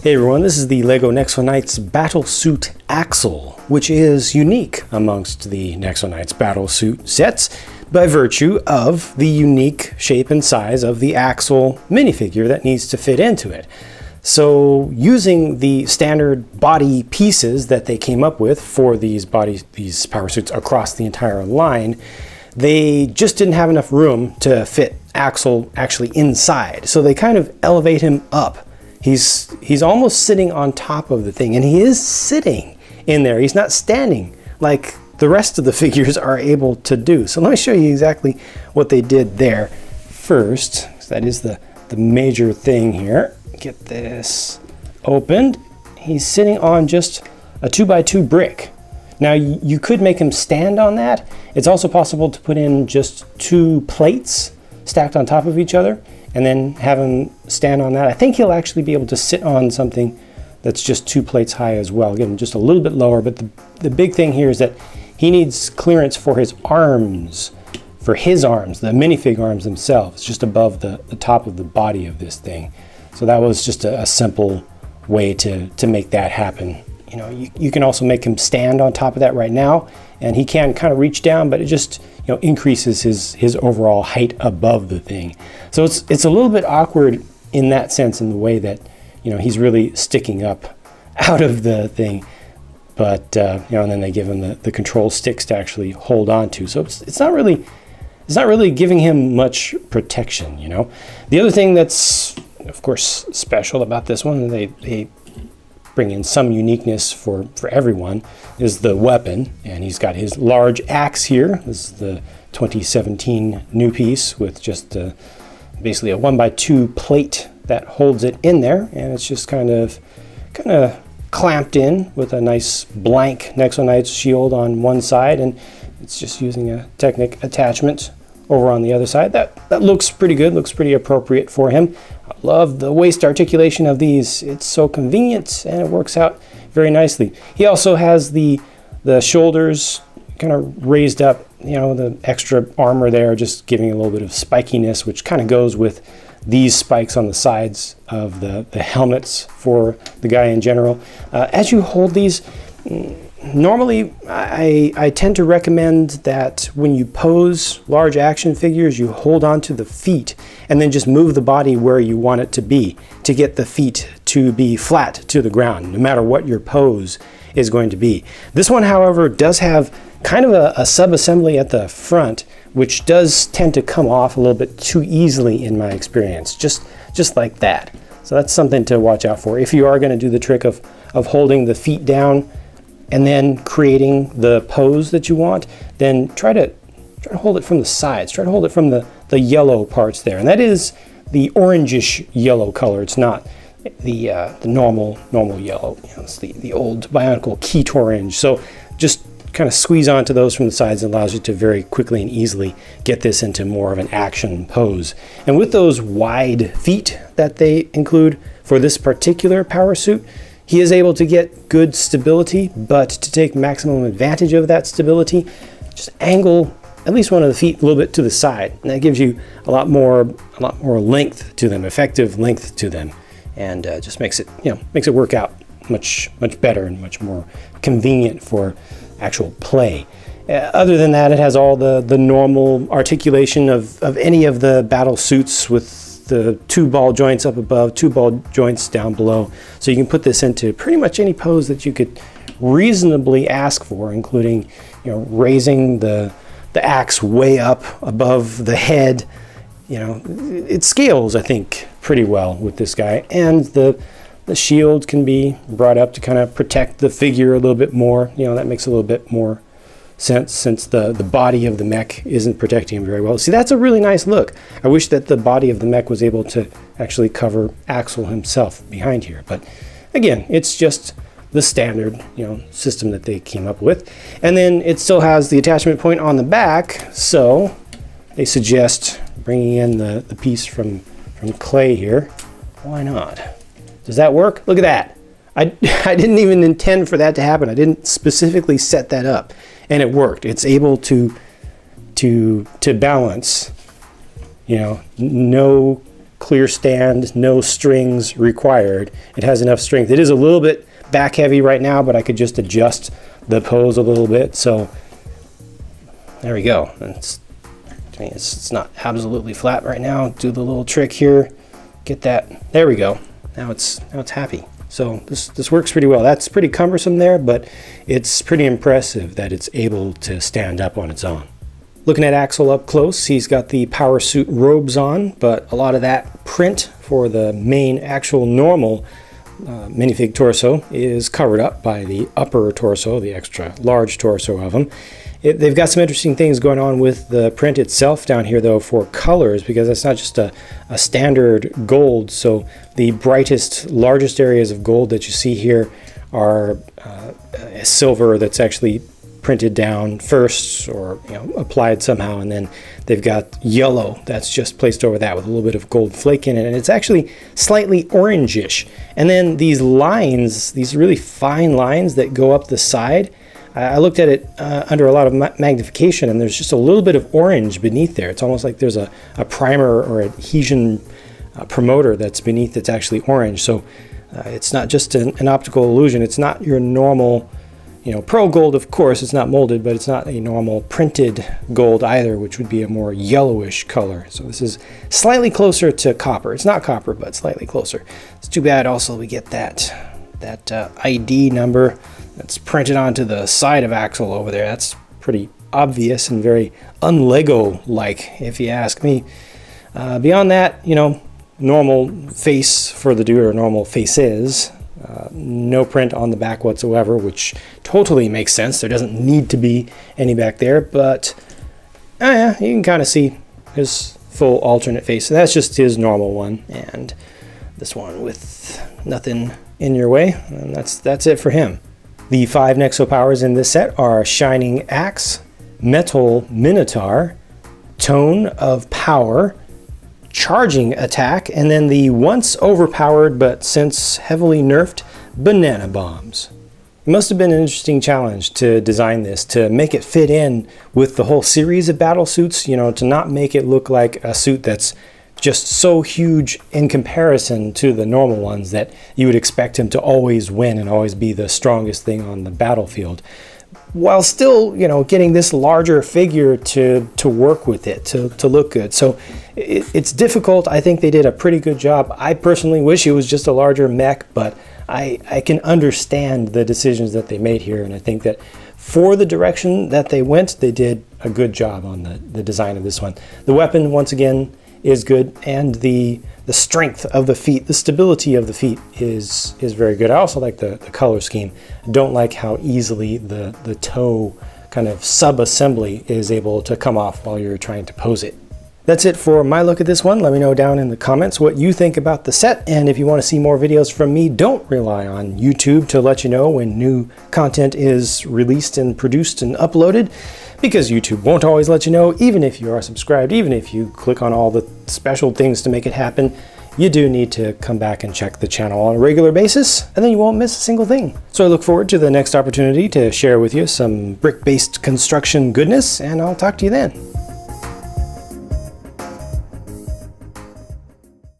Hey everyone, this is the LEGO NEXO Knights Battlesuit Axle, which is unique amongst the NEXO Knights Battlesuit sets by virtue of the unique shape and size of the axle minifigure that needs to fit into it. So using the standard body pieces that they came up with for these power suits across the entire line, they just didn't have enough room to fit Axel actually inside. So they kind of elevate him up. He's almost sitting on top of the thing, and he is sitting in there. He's not standing like the rest of the figures are able to do. So let me show you exactly what they did there first. That is the major thing here. Get this opened. He's sitting on just a 2x2 brick. Now you could make him stand on that. It's also possible to put in just 2 plates stacked on top of each other and then have him stand on that. I think he'll actually be able to sit on something that's just 2 plates high as well. Get him just a little bit lower, but the big thing here is that he needs clearance for his arms, the minifig arms themselves, just above the top of the body of this thing. So that was just a simple way to make that happen. You know, you can also make him stand on top of that right now, and he can kind of reach down, but it just increases his overall height above the thing. So it's a little bit awkward in that sense, in the way that he's really sticking up out of the thing, but and then they give him the control sticks to actually hold on to. So it's not really giving him much protection. The other thing that's of course special about this one, they bring in some uniqueness for everyone, is the weapon. And he's got his large axe here. This is the 2017 new piece with just basically a 1x2 plate that holds it in there, and it's just kind of clamped in with a nice blank NEXO Knights shield on one side, and it's just using a Technic attachment over on the other side. That looks pretty good, looks pretty appropriate for him. I love the waist articulation of these. It's so convenient and it works out very nicely. He also has the shoulders kind of raised up, the extra armor there, just giving a little bit of spikiness, which kind of goes with these spikes on the sides of the helmets for the guy in general. As you hold these, normally I tend to recommend that when you pose large action figures, you hold on to the feet and then just move the body where you want it to be, to get the feet to be flat to the ground, no matter what your pose is going to be. This one, however, does have kind of a sub-assembly at the front, which does tend to come off a little bit too easily in my experience, just like that. So that's something to watch out for. If you are going to do the trick of holding the feet down and then creating the pose that you want, then try to hold it from the sides. Try to hold it from the yellow parts there, and that is the orangish yellow color. It's not the normal yellow. It's the old Bionicle Keat orange. So just kind of squeeze onto those from the sides. It allows you to very quickly and easily get this into more of an action pose. And with those wide feet that they include for this particular power suit, he is able to get good stability, but to take maximum advantage of that stability, just angle at least one of the feet a little bit to the side. And that gives you a lot more length to them, effective length to them, and just makes it work out much better and much more convenient for actual play. Other than that, it has all the normal articulation of any of the battle suits, with the 2 ball joints up above, 2 ball joints down below. So you can put this into pretty much any pose that you could reasonably ask for, including raising the axe way up above the head. It scales, I think, pretty well with this guy, and the shield can be brought up to kind of protect the figure a little bit more. That makes a little bit more sense, since the body of the mech isn't protecting him very well. See, that's a really nice look. I wish that the body of the mech was able to actually cover Axel himself behind here, but again, it's just the standard system that they came up with. And then it still has the attachment point on the back, so they suggest bringing in the piece from clay here. Why not? Does that work? Look at that. I didn't even intend for that to happen. I didn't specifically set that up, and it worked. It's able to balance, no clear stand, no strings required. It has enough strength. It is a little bit back heavy right now, but I could just adjust the pose a little bit. So there we go. It's not absolutely flat right now. Do the little trick here, get that. There we go. Now it's happy. So this works pretty well. That's pretty cumbersome there, but it's pretty impressive that it's able to stand up on its own. Looking at Axel up close, he's got the power suit robes on, but a lot of that print for the main actual normal minifig torso is covered up by the upper torso, the extra large torso of him. They've got some interesting things going on with the print itself down here though for colors, because it's not just a standard gold. So the brightest, largest areas of gold that you see here are silver that's actually printed down first, or applied somehow, and then they've got yellow that's just placed over that with a little bit of gold flake in it, and it's actually slightly orangish. And then these lines, these really fine lines that go up the side, I looked at it under a lot of magnification, and there's just a little bit of orange beneath there. It's almost like there's a primer or adhesion promoter that's beneath that's actually orange. So it's not just an optical illusion. It's not your normal pearl gold. Of course, it's not molded, but it's not a normal printed gold either, which would be a more yellowish color. So this is slightly closer to copper. It's not copper, but slightly closer. It's too bad also we get that ID number that's printed onto the side of Axel over there. That's pretty obvious and very un-Lego-like, if you ask me. Beyond that, normal face for the dude, or normal faces. No print on the back whatsoever, which totally makes sense. There doesn't need to be any back there, but yeah, you can kind of see his full alternate face. So that's just his normal one, and this one with nothing in your way, and that's it for him. The 5 NEXO powers in this set are Shining Axe, Metal Minotaur, Tone of Power, Charging Attack, and then the once overpowered but since heavily nerfed Banana Bombs. It must have been an interesting challenge to design this, to make it fit in with the whole series of battle suits, to not make it look like a suit that's just so huge in comparison to the normal ones that you would expect him to always win and always be the strongest thing on the battlefield, while still, getting this larger figure to work with it, to look good. So it's difficult. I think they did a pretty good job. I personally wish it was just a larger mech, but I can understand the decisions that they made here, and I think that for the direction that they went, they did a good job on the design of this one. The weapon, once again, is good, and the strength of the feet, the stability of the feet is very good. I also like the color scheme. I don't like how easily the toe kind of sub-assembly is able to come off while you're trying to pose it. That's it for my look at this one. Let me know down in the comments what you think about the set, and if you want to see more videos from me, don't rely on YouTube to let you know when new content is released and produced and uploaded, because YouTube won't always let you know, even if you are subscribed, even if you click on all the special things to make it happen. You do need to come back and check the channel on a regular basis, and then you won't miss a single thing. So I look forward to the next opportunity to share with you some brick-based construction goodness, and I'll talk to you then.